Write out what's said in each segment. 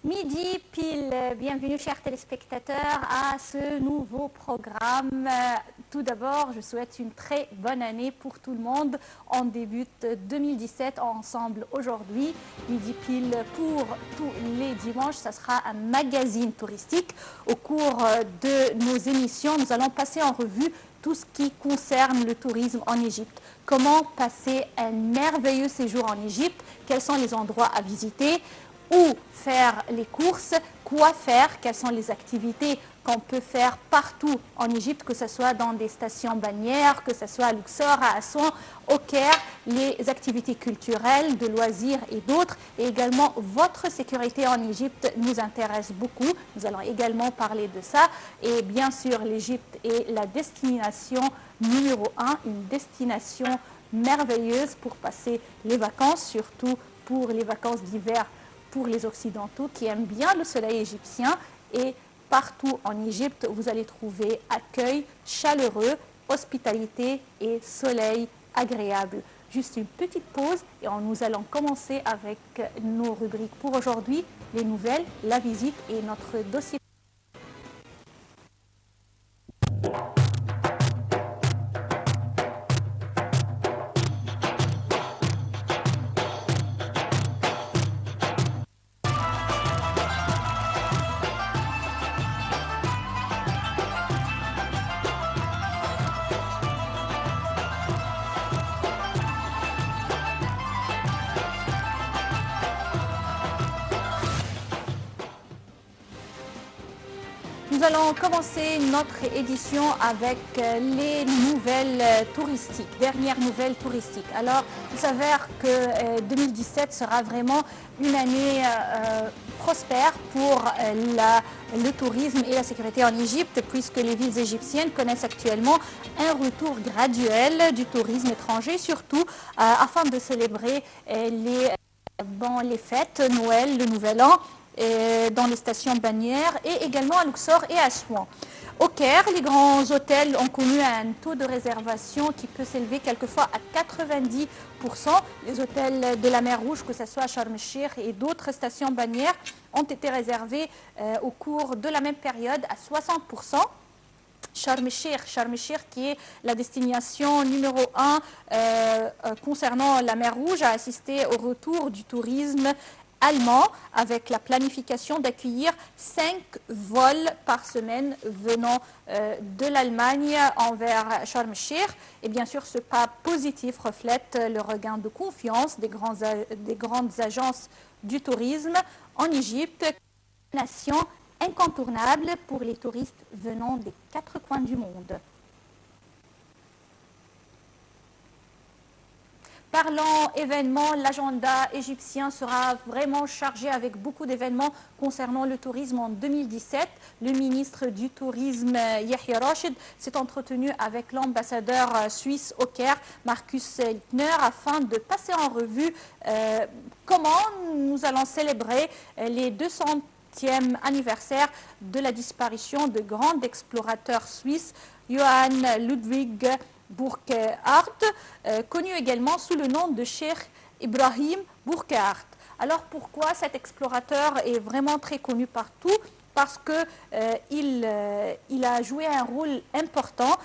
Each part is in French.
Midi pile, bienvenue chers téléspectateurs à ce nouveau programme. Tout d'abord, je souhaite une très bonne année pour tout le monde. On débute 2017 ensemble aujourd'hui. Midi pile pour tous les dimanches, ça sera un magazine touristique. Au cours de nos émissions, nous allons passer en revue tout ce qui concerne le tourisme en Égypte. Comment passer un merveilleux séjour en Égypte? Quels sont les endroits à visiter? Où faire les courses, quoi faire, quelles sont les activités qu'on peut faire partout en Égypte, que ce soit dans des stations balnéaires, que ce soit à Luxor, à Assouan, au Caire, les activités culturelles, de loisirs et d'autres. Et également, votre sécurité en Égypte nous intéresse beaucoup. Nous allons également parler de ça. Et bien sûr, l'Égypte est la destination numéro 1, une destination merveilleuse pour passer les vacances, surtout pour les vacances d'hiver pour les Occidentaux qui aiment bien le soleil égyptien. Et partout en Égypte, vous allez trouver accueil chaleureux, hospitalité et soleil agréable. Juste une petite pause et nous allons commencer avec nos rubriques pour aujourd'hui, les nouvelles, la visite et notre dossier. Nous allons commencer notre édition avec les nouvelles touristiques, dernières nouvelles touristiques. Alors, il s'avère que 2017 sera vraiment une année prospère pour le tourisme et la sécurité en Égypte, puisque les villes égyptiennes connaissent actuellement un retour graduel du tourisme étranger, surtout afin de célébrer les fêtes, Noël, le Nouvel An, dans les stations balnéaires et également à Luxor et à Assouan. Au Caire, les grands hôtels ont connu un taux de réservation qui peut s'élever quelquefois à 90%. Les hôtels de la mer Rouge, que ce soit à Sharm el-Sheikh et d'autres stations balnéaires, ont été réservés au cours de la même période à 60%. Sharm el-Sheikh qui est la destination numéro 1 concernant la mer Rouge, a assisté au retour du tourisme allemand avec la planification d'accueillir 5 vols par semaine venant de l'Allemagne envers Sharm el-Sheikh. Et bien sûr, ce pas positif reflète le regain de confiance des grandes agences du tourisme en Égypte, nation incontournable pour les touristes venant des 4 coins du monde. Parlant événements, l'agenda égyptien sera vraiment chargé avec beaucoup d'événements concernant le tourisme en 2017. Le ministre du Tourisme, Yahya Rachid, s'est entretenu avec l'ambassadeur suisse au Caire, Markus Littner, afin de passer en revue comment nous allons célébrer les 200e anniversaire de la disparition de grands explorateurs suisses, Johann Ludwig Burckhardt, connu également sous le nom de Cheikh Ibrahim Burckhardt. Alors pourquoi cet explorateur est vraiment très connu partout? Parce qu'il a joué un rôle important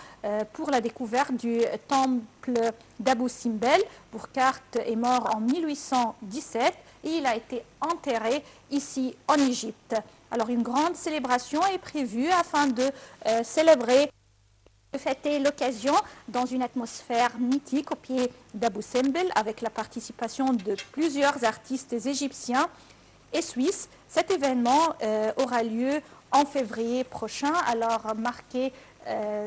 pour la découverte du temple d'Abou Simbel. Burckhardt est mort en 1817 et il a été enterré ici en Égypte. Alors une grande célébration est prévue afin de fêter l'occasion dans une atmosphère mythique au pied d'Abou Simbel avec la participation de plusieurs artistes égyptiens et suisses. Cet événement aura lieu en février prochain, alors marquez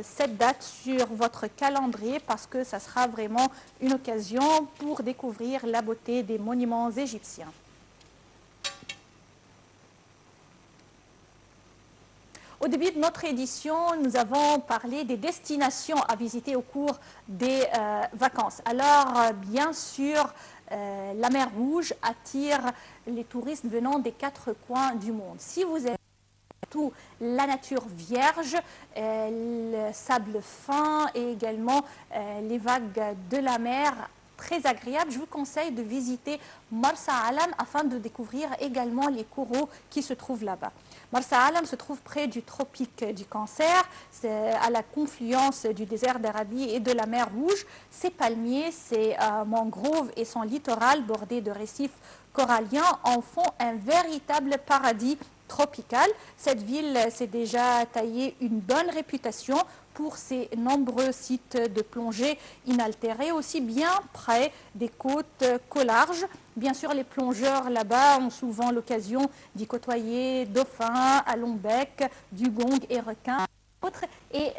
cette date sur votre calendrier parce que ça sera vraiment une occasion pour découvrir la beauté des monuments égyptiens. Au début de notre édition, nous avons parlé des destinations à visiter au cours des vacances. Alors, bien sûr, la mer Rouge attire les touristes venant des 4 coins du monde. Si vous aimez tout la nature vierge, le sable fin et également les vagues de la mer très agréable. Je vous conseille de visiter Marsa Alam afin de découvrir également les coraux qui se trouvent là-bas. Marsa Alam se trouve près du tropique du Cancer, c'est à la confluence du désert d'Arabie et de la mer Rouge. Ses palmiers, ses mangroves et son littoral bordé de récifs coralliens en font un véritable paradis tropical. Cette ville s'est déjà taillée une bonne réputation pour ses nombreux sites de plongée inaltérés, aussi bien près des côtes qu'au large. Bien sûr, les plongeurs là-bas ont souvent l'occasion d'y côtoyer dauphins, à long bec, dugongs et requins. Et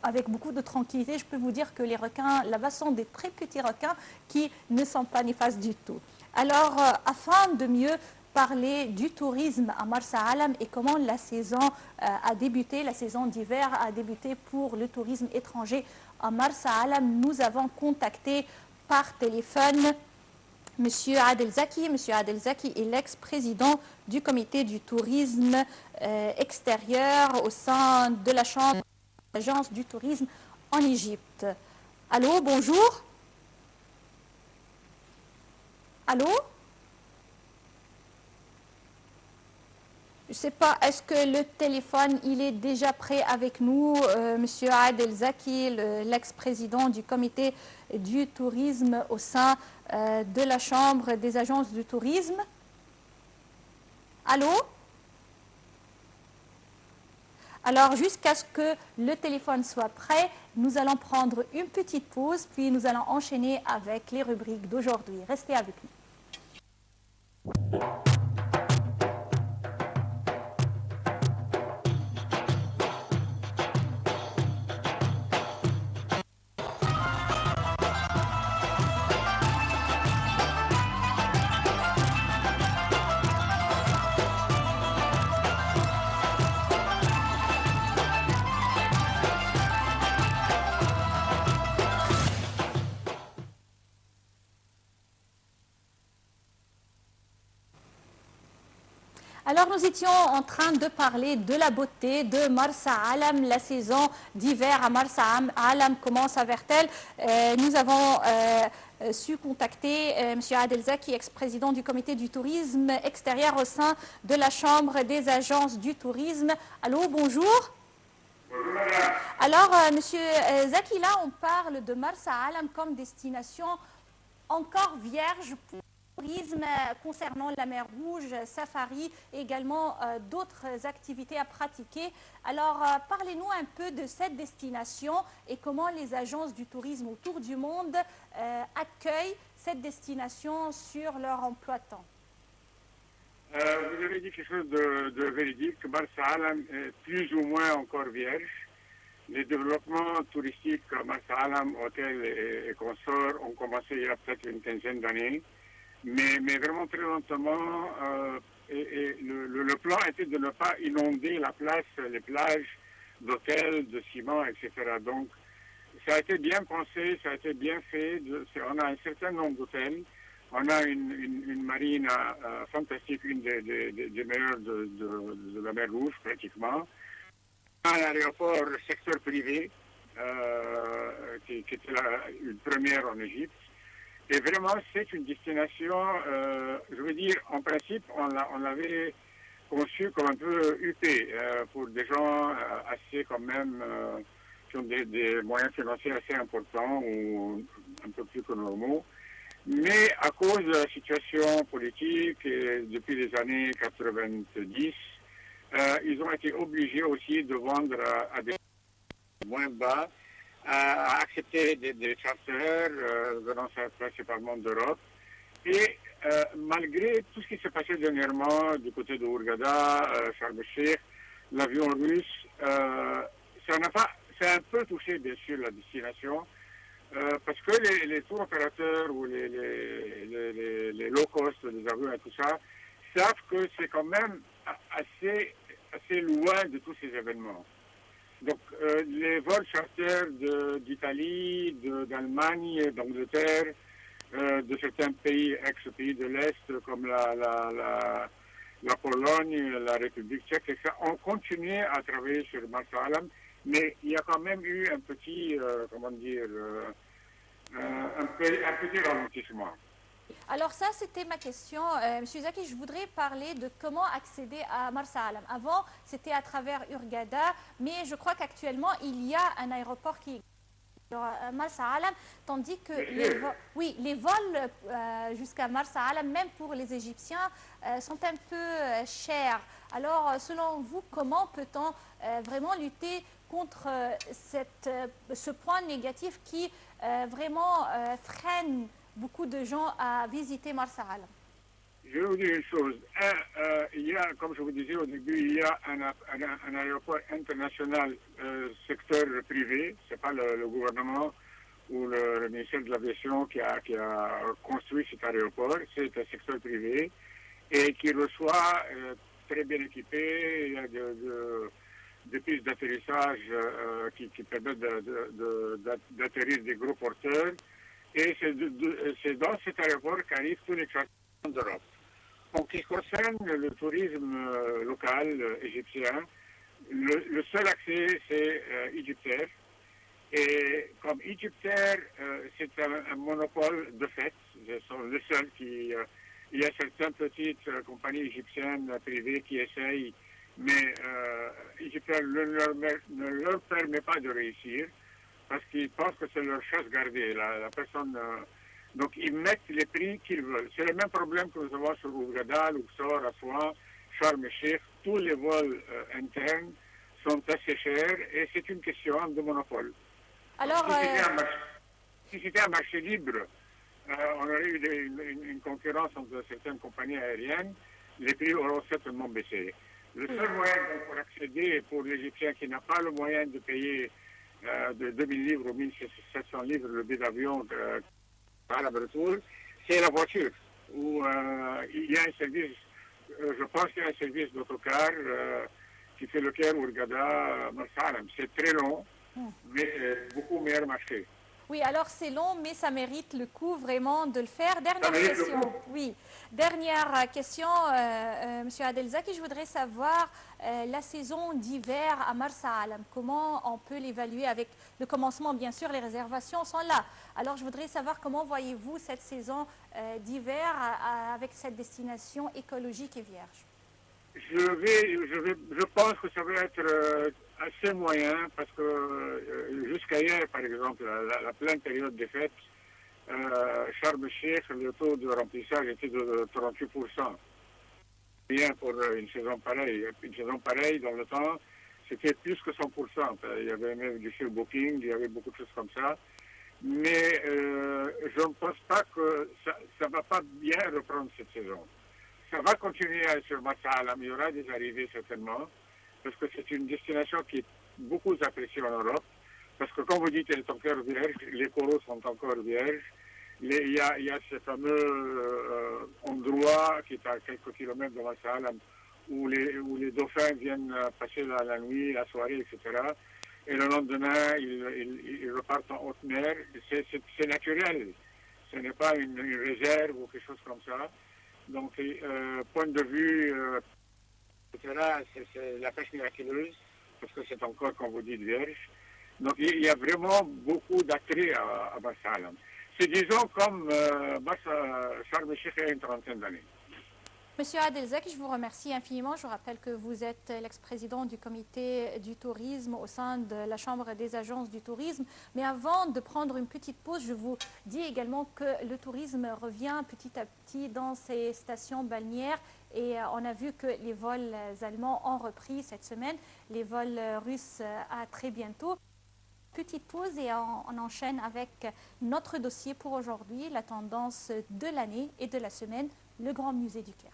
avec beaucoup de tranquillité, je peux vous dire que les requins là-bas sont des très petits requins qui ne sont pas néfastes du tout. Alors, afin de mieux parler du tourisme à Marsa Alam et comment la saison a débuté, la saison d'hiver a débuté pour le tourisme étranger à Marsa Alam, nous avons contacté par téléphone M. Adel Zaki. M. Adel Zaki est l'ex-président du comité du tourisme extérieur au sein de la Chambre de l'Agence du tourisme en Égypte. Allô, bonjour. Allô? Je ne sais pas, est-ce que le téléphone, il est déjà prêt avec nous, Monsieur Adel Zaki, l'ex-président du comité du tourisme au sein de la Chambre des agences du tourisme? Allô? Alors, jusqu'à ce que le téléphone soit prêt, nous allons prendre une petite pause, puis nous allons enchaîner avec les rubriques d'aujourd'hui. Restez avec nous. Alors nous étions en train de parler de la beauté de Marsa Alam. La saison d'hiver à Marsa Alam commence à Vertel. Nous avons su contacter M. Adel Zaki, ex-président du comité du tourisme extérieur au sein de la Chambre des agences du tourisme. Allô, bonjour. Alors, M. Zaki, là, on parle de Marsa Alam comme destination encore vierge pour tourisme concernant la mer Rouge, safari et également d'autres activités à pratiquer. Alors, parlez-nous un peu de cette destination et comment les agences du tourisme autour du monde accueillent cette destination sur leur emploi temps. Vous avez dit quelque chose de véridique. Marsa Alam est plus ou moins encore vierge. Les développements touristiques à Marsa Alam, hôtels et consorts ont commencé il y a peut-être une quinzaine d'années. Mais vraiment très lentement, le plan était de ne pas inonder la place, les plages d'hôtels, de ciment, etc. Donc, ça a été bien pensé, ça a été bien fait. On a un certain nombre d'hôtels. On a une marine fantastique, une des meilleures de la mer Rouge, pratiquement. On a un aéroport secteur privé, qui était une première en Égypte. Et vraiment, c'est une destination, je veux dire, en principe, on l'avait conçue comme un peu huppée pour des gens assez quand même, qui ont des moyens financiers assez importants ou un peu plus que normaux. Mais à cause de la situation politique, et depuis les années 90, ils ont été obligés aussi de vendre à des moins bas, à accepter des charters venant principalement d'Europe. Et malgré tout ce qui s'est passé dernièrement du côté de Hurghada, Sharm el-Sheikh, l'avion russe, ça a un peu touché bien sûr la destination, parce que les tours opérateurs ou les low cost des avions et tout ça savent que c'est quand même assez loin de tous ces événements. Donc, les vols charters d'Italie, d'Allemagne, d'Angleterre, de certains pays, ex-pays de l'Est, comme la Pologne, la République tchèque, etc., ont continué à travailler sur Marsa Alam, mais il y a quand même eu un petit, un petit ralentissement. Alors ça, c'était ma question. Monsieur Zaki, je voudrais parler de comment accéder à Marsa Alam. Avant, c'était à travers Hurghada, mais je crois qu'actuellement, il y a un aéroport qui est Marsa Alam, tandis que les vols jusqu'à Marsa Alam, même pour les Égyptiens, sont un peu chers. Alors, selon vous, comment peut-on vraiment lutter contre ce point négatif qui vraiment freine beaucoup de gens à visiter Marsa Alam? Je vais vous dire une chose. Il y a, comme je vous disais au début, il y a un aéroport international secteur privé. Ce n'est pas le gouvernement ou le ministère de l'Aviation qui a construit cet aéroport. C'est un secteur privé et qui reçoit très bien équipé. Il y a des pistes d'atterrissage qui permettent d'atterrir des gros porteurs. Et c'est dans cet aéroport qu'arrivent tous les trafics d'Europe. En ce qui concerne le tourisme local égyptien, le seul accès, c'est Egyptair. Et comme Egyptair, c'est un monopole de fait, ils sont les seuls qui... il y a certaines petites compagnies égyptiennes privées qui essayent, mais Egyptair ne leur permet pas de réussir parce qu'ils pensent que c'est leur chasse gardée. La personne... donc, ils mettent les prix qu'ils veulent. C'est le même problème que nous avons sur Hurghada, Luxor, Assouan, Sharm el-Sheikh. Tous les vols internes sont assez chers et c'est une question de monopole. Alors, si c'était un marché libre, on aurait eu une concurrence entre certaines compagnies aériennes, les prix auraient certainement baissé. Le seul moyen pour accéder pour l'Égyptien qui n'a pas le moyen de payer de 2000 livres ou 1700 livres le billet d'avion à la retour, c'est la voiture, où il y a un service, je pense qu'il y a un service d'autocar qui fait le Caire, Hurghada, Marsa Alam. C'est très long, mais c'est beaucoup meilleur marché. Oui, alors c'est long, mais ça mérite le coup vraiment de le faire. Dernière question. Oui, dernière question, Monsieur Adelzaki, je voudrais savoir la saison d'hiver à Marsa Alam. Comment on peut l'évaluer avec le commencement? Bien sûr, les réservations sont là. Alors, je voudrais savoir comment voyez-vous cette saison d'hiver avec cette destination écologique et vierge? Je pense que ça va être assez moyen parce que jusqu'à hier, par exemple, la pleine période des fêtes, Sharm el-Sheikh, le taux de remplissage était de 38%. Bien pour une saison pareille. Une saison pareille, dans le temps, c'était plus que 100%. Il y avait même du surbooking, il y avait beaucoup de choses comme ça. Mais je ne pense pas que ça ne va pas bien reprendre cette saison. Ça va continuer sur Marsa Alam, il y aura des arrivées certainement, parce que c'est une destination qui est beaucoup appréciée en Europe, parce que comme vous dites, elle est encore vierge, les coraux sont encore vierges, il y a ce fameux endroit qui est à quelques kilomètres de Marsa Alam, où les dauphins viennent passer la nuit, la soirée, etc. Et le lendemain, ils repartent en haute mer. C'est naturel, ce n'est pas une réserve ou quelque chose comme ça. Donc, point de vue, etc., c'est la pêche miraculeuse, parce que c'est encore, comme vous dites, vierge. Donc, il y a vraiment beaucoup d'attrait à Marsa Alam. C'est, disons, comme Sharm el-Sheikh il y a une trentaine d'années. Monsieur Adelzaki, je vous remercie infiniment. Je vous rappelle que vous êtes l'ex-président du comité du tourisme au sein de la Chambre des agences du tourisme. Mais avant de prendre une petite pause, je vous dis également que le tourisme revient petit à petit dans ces stations balnéaires. Et on a vu que les vols allemands ont repris cette semaine, les vols russes à très bientôt. Petite pause et on enchaîne avec notre dossier pour aujourd'hui, la tendance de l'année et de la semaine, le Grand Musée du Caire.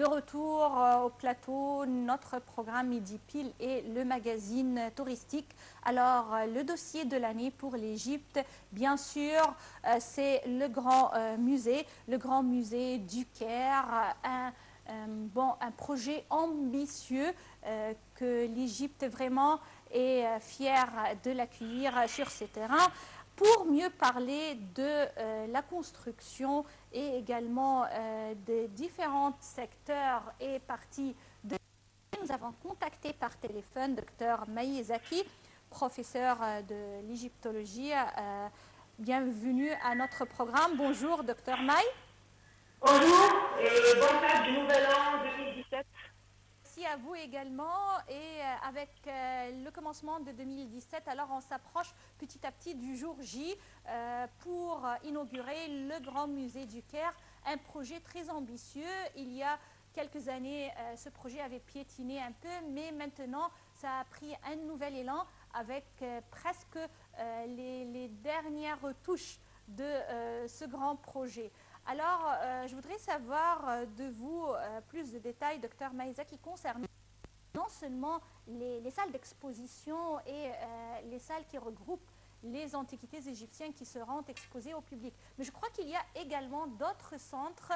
retour au plateau, notre programme Midi Pile et le magazine touristique. Alors, le dossier de l'année pour l'Égypte, bien sûr, c'est le grand musée du Caire, un projet ambitieux que l'Égypte vraiment est fière de l'accueillir sur ces terrains. Pour mieux parler de la construction et également des différents secteurs et parties de nous avons contacté par téléphone Dr Maï Zaki, professeur de l'égyptologie. Bienvenue à notre programme. Bonjour Dr Maï. Bonjour et bonne fête du Nouvel An 2017. Merci à vous également. Et avec le commencement de 2017, alors on s'approche petit à petit du jour J pour inaugurer le Grand Musée du Caire, un projet très ambitieux. Il y a quelques années, ce projet avait piétiné un peu, mais maintenant, ça a pris un nouvel élan avec presque les dernières touches de ce grand projet. Alors, je voudrais savoir de vous plus de détails, Dr Maïza, qui concernent non seulement les salles d'exposition et les salles qui regroupent les antiquités égyptiennes qui seront exposées au public, mais je crois qu'il y a également d'autres centres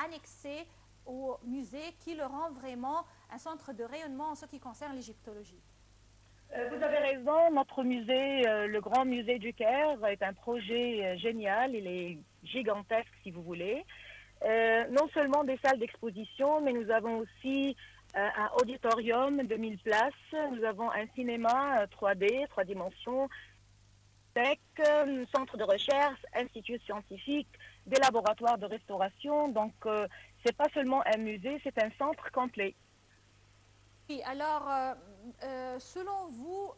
annexés au musée qui le rend vraiment un centre de rayonnement en ce qui concerne l'égyptologie. Vous avez raison, notre musée, le Grand Musée du Caire, est un projet génial, il est gigantesque si vous voulez. Non seulement des salles d'exposition, mais nous avons aussi un auditorium de 1000 places, nous avons un cinéma 3D, 3 dimensions, un centre de recherche, institut scientifique, des laboratoires de restauration, donc c'est pas seulement un musée, c'est un centre complet. Oui, alors, selon vous,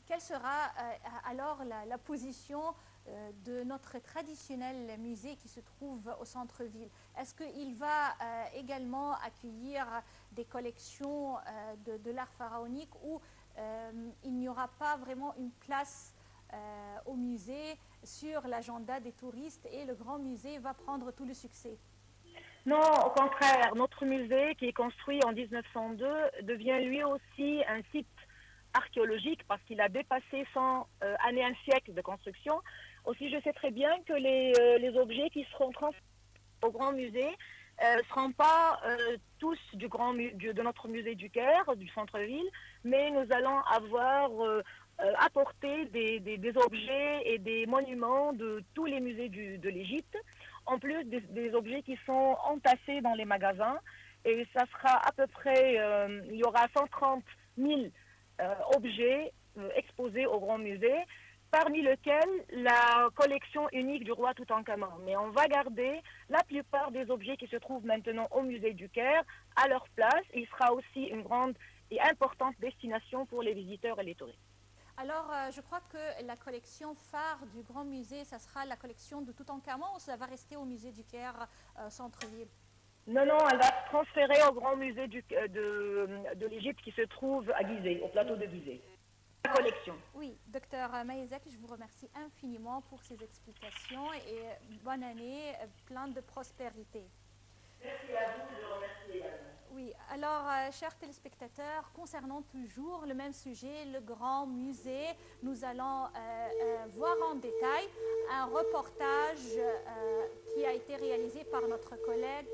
quelle sera alors la position de notre traditionnel musée qui se trouve au centre-ville? Est-ce qu'il va également accueillir des collections de l'art pharaonique ou il n'y aura pas vraiment une place au musée sur l'agenda des touristes et le grand musée va prendre tout le succès? Non, au contraire, notre musée, qui est construit en 1902, devient lui aussi un site archéologique parce qu'il a dépassé 100 années, un siècle de construction. Aussi, je sais très bien que les objets qui seront transférés au Grand Musée ne seront pas tous de notre musée du Caire, du centre-ville, mais nous allons avoir apporté des objets et des monuments de tous les musées de l'Égypte, en plus des objets qui sont entassés dans les magasins. Et ça sera à peu près, il y aura 130 000 objets exposés au Grand Musée, parmi lesquels la collection unique du roi Toutankhamon. Mais on va garder la plupart des objets qui se trouvent maintenant au musée du Caire à leur place. Il sera aussi une grande et importante destination pour les visiteurs et les touristes. Alors, je crois que la collection phare du Grand Musée, ça sera la collection de Toutankhamon ou ça va rester au musée du Caire, centre-ville? Non, non, elle va se transférer au Grand Musée de l'Égypte qui se trouve à Gizeh, au plateau de Gizeh. La collection. Oui, docteur Maïzak, je vous remercie infiniment pour ces explications et bonne année, plein de prospérité. Merci à vous, je vous remercie également. Oui, alors, chers téléspectateurs, concernant toujours le même sujet, le Grand Musée, nous allons voir en détail un reportage qui a été réalisé par notre collègue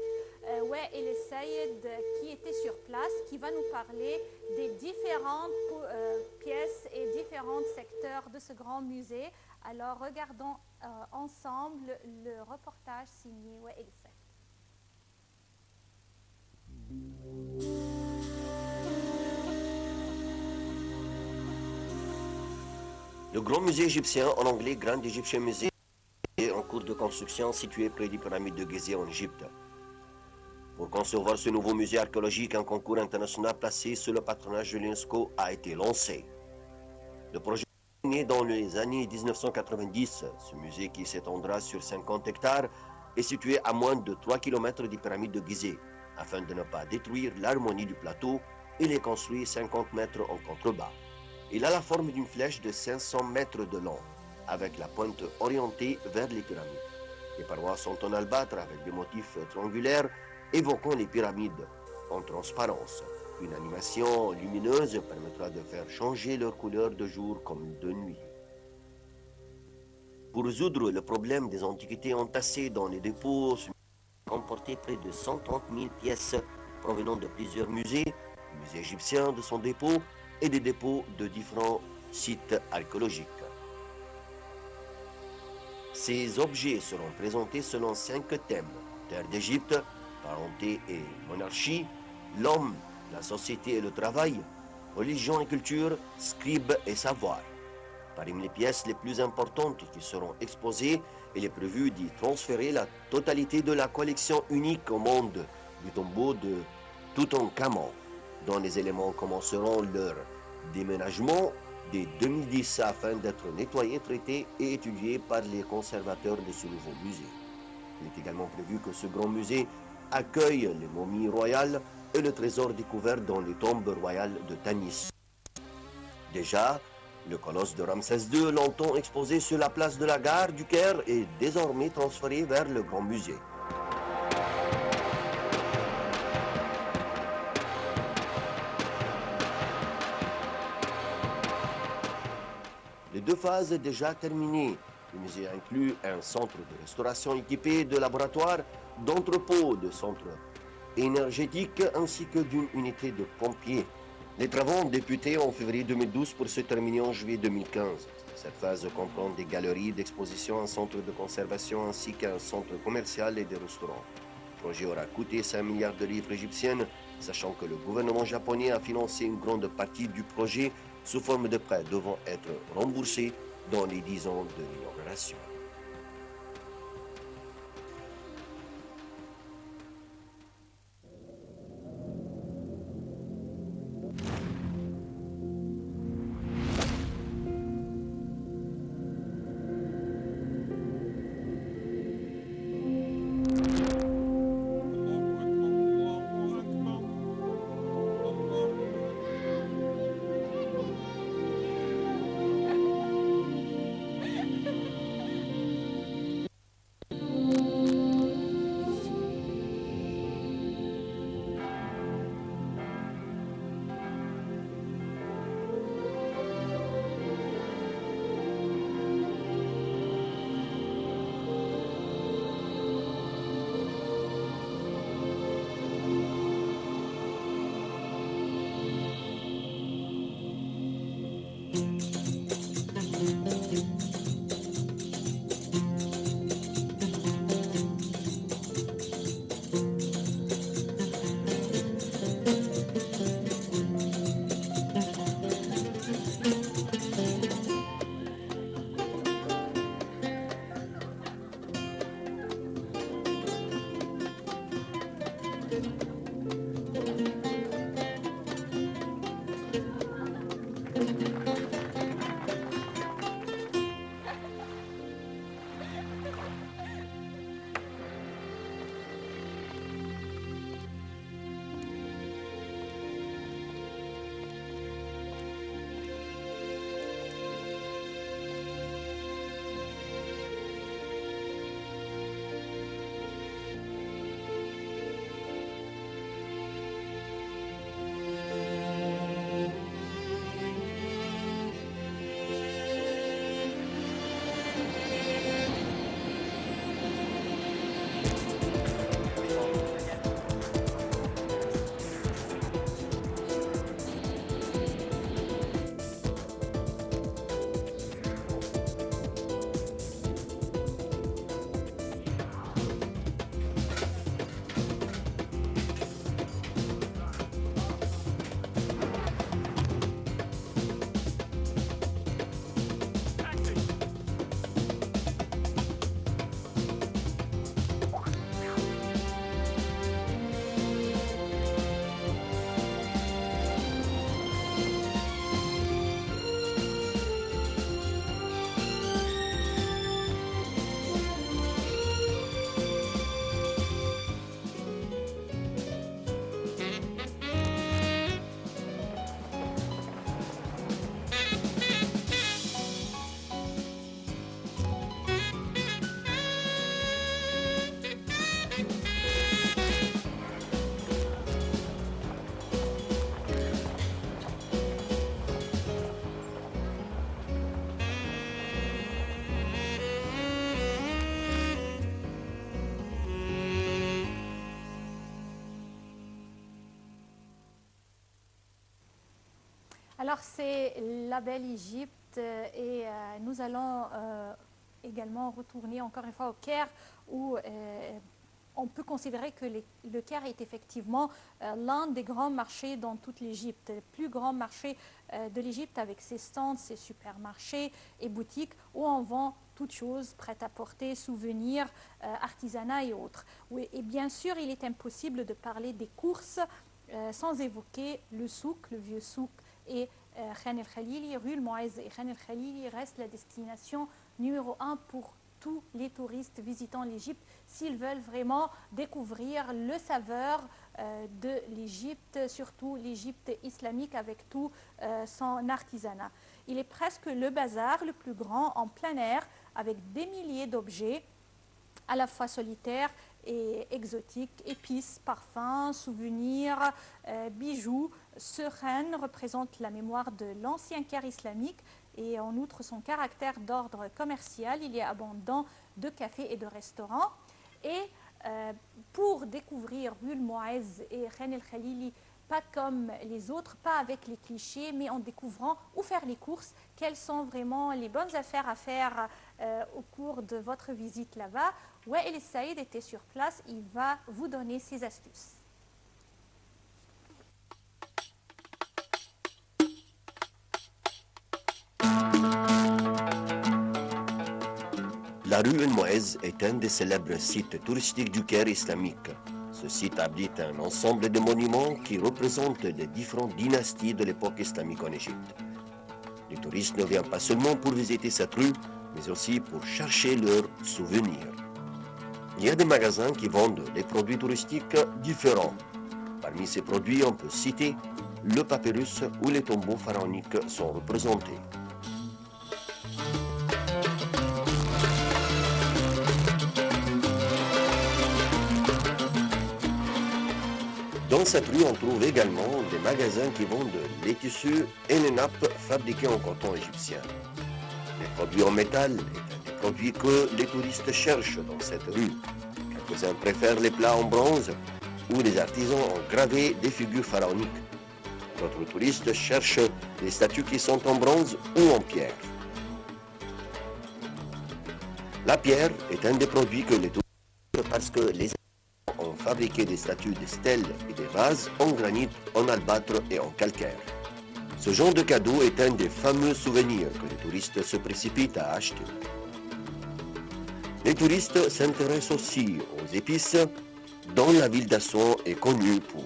Ouais El Sayed qui était sur place, qui va nous parler des différentes pièces et différents secteurs de ce grand musée. Alors, regardons ensemble le reportage signé Ouais El Sayed. Le Grand Musée égyptien, en anglais Grand Egyptian Museum, est en cours de construction situé près des pyramides de Gizeh en Égypte. Pour concevoir ce nouveau musée archéologique, un concours international placé sous le patronage de l'UNESCO a été lancé. Le projet est né dans les années 1990. Ce musée, qui s'étendra sur 50 hectares, est situé à moins de 3 km des pyramides de Gizeh, afin de ne pas détruire l'harmonie du plateau. Il est construit 50 mètres en contrebas. Il a la forme d'une flèche de 500 mètres de long, avec la pointe orientée vers les pyramides. Les parois sont en albâtre avec des motifs triangulaires évoquant les pyramides. en transparence. Une animation lumineuse permettra de faire changer leur couleur de jour comme de nuit. Pour résoudre le problème des antiquités entassées dans les dépôts, comportait près de 130 000 pièces provenant de plusieurs musées, le musée égyptien de son dépôt et des dépôts de différents sites archéologiques. Ces objets seront présentés selon 5 thèmes: terre d'Égypte, parenté et monarchie, l'homme, la société et le travail, religion et culture, scribe et savoir. Parmi les pièces les plus importantes qui seront exposées, il est prévu d'y transférer la totalité de la collection unique au monde du tombeau de Toutankhamon, dont les éléments commenceront leur déménagement dès 2010 afin d'être nettoyés, traités et étudiés par les conservateurs de ce nouveau musée. Il est également prévu que ce grand musée accueille les momies royales et le trésor découvert dans les tombes royales de Tanis. Déjà, le colosse de Ramsès II, longtemps exposé sur la place de la gare du Caire, est désormais transféré vers le Grand Musée. Les 2 phases déjà terminées. Le musée inclut un centre de restauration équipé de laboratoires, d'entrepôts, de centres énergétiques ainsi que d'une unité de pompiers. Les travaux ont débuté en février 2012 pour se terminer en juillet 2015. Cette phase comprend des galeries d'exposition, un centre de conservation ainsi qu'un centre commercial et des restaurants. Le projet aura coûté 5 milliards de livres égyptiennes, sachant que le gouvernement japonais a financé une grande partie du projet sous forme de prêts devant être remboursés dans les 10 ans de l'inauguration. Alors c'est la belle Égypte et nous allons également retourner encore une fois au Caire où on peut considérer que le Caire est effectivement l'un des grands marchés dans toute l'Égypte, le plus grand marché de l'Égypte avec ses stands, ses supermarchés et boutiques où on vend toutes choses prêtes à porter, souvenirs, artisanat et autres. Oui, et bien sûr, il est impossible de parler des courses sans évoquer le souk, le vieux souk et Khan el-Khalili. Rue Moaïz et Khan el-Khalili reste la destination numéro 1 pour tous les touristes visitant l'Égypte s'ils veulent vraiment découvrir le saveur de l'Égypte, surtout l'Égypte islamique avec tout son artisanat. Il est presque le bazar le plus grand en plein air avec des milliers d'objets à la fois solitaires et exotiques, épices, parfums, souvenirs, bijoux. Ce khan représente la mémoire de l'ancien Caire islamique et en outre son caractère d'ordre commercial, il y a abondant de cafés et de restaurants. Et pour découvrir Rue Moaïz et Khan el-Khalili, pas comme les autres, pas avec les clichés, mais en découvrant où faire les courses, quelles sont vraiment les bonnes affaires à faire au cours de votre visite là-bas. Wael Saïd était sur place, il va vous donner ses astuces. La rue El Moaïz est un des célèbres sites touristiques du Caire islamique. Ce site abrite un ensemble de monuments qui représentent les différentes dynasties de l'époque islamique en Égypte. Les touristes ne viennent pas seulement pour visiter cette rue, mais aussi pour chercher leurs souvenirs. Il y a des magasins qui vendent des produits touristiques différents. Parmi ces produits, on peut citer le papyrus où les tombeaux pharaoniques sont représentés. Dans cette rue, on trouve également des magasins qui vendent les tissus et les nappes fabriquées en coton égyptien. Les produits en métal sont des produits que les touristes cherchent dans cette rue. Quelques-uns préfèrent les plats en bronze où les artisans ont gravé des figures pharaoniques. D'autres touristes cherchent les statues qui sont en bronze ou en pierre. La pierre est un des produits que les touristes parce que les ont fabriqué des statues de stèles et des vases en granit, en albâtre et en calcaire. Ce genre de cadeau est un des fameux souvenirs que les touristes se précipitent à acheter. Les touristes s'intéressent aussi aux épices, dont la ville d'Aswan est connue pour.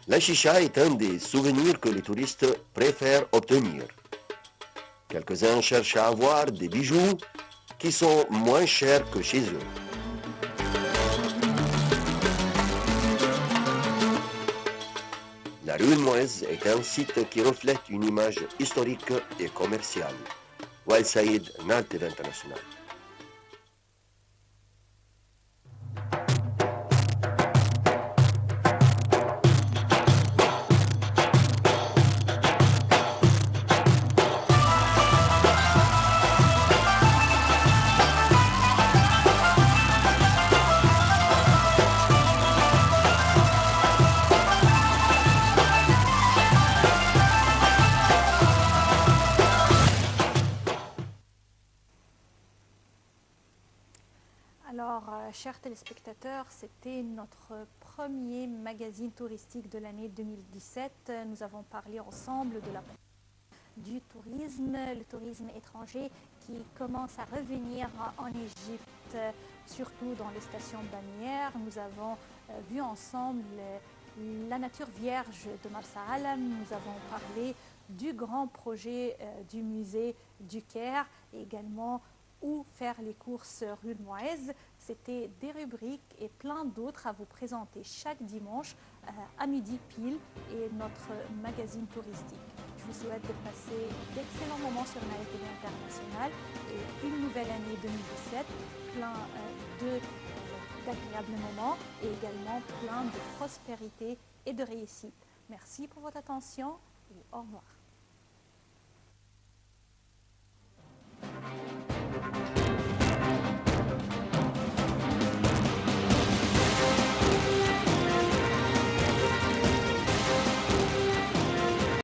La chicha est un des souvenirs que les touristes préfèrent obtenir. Quelques-uns cherchent à avoir des bijoux qui sont moins chers que chez eux. La rue Moaïz est un site qui reflète une image historique et commerciale. Wael Saïd, Nal TV International. Alors, chers téléspectateurs, c'était notre premier magazine touristique de l'année 2017. Nous avons parlé ensemble de du tourisme, le tourisme étranger qui commence à revenir en Égypte, surtout dans les stations balnéaires. Nous avons vu ensemble la nature vierge de Marsa Alam. Nous avons parlé du grand projet du musée du Caire et également où faire les courses rue Moaïz. C'était des rubriques et plein d'autres à vous présenter chaque dimanche à midi pile et notre magazine touristique. Je vous souhaite de passer d'excellents moments sur Nal TV International et une nouvelle année 2017, plein d'agréables moments et également plein de prospérité et de réussite. Merci pour votre attention et au revoir.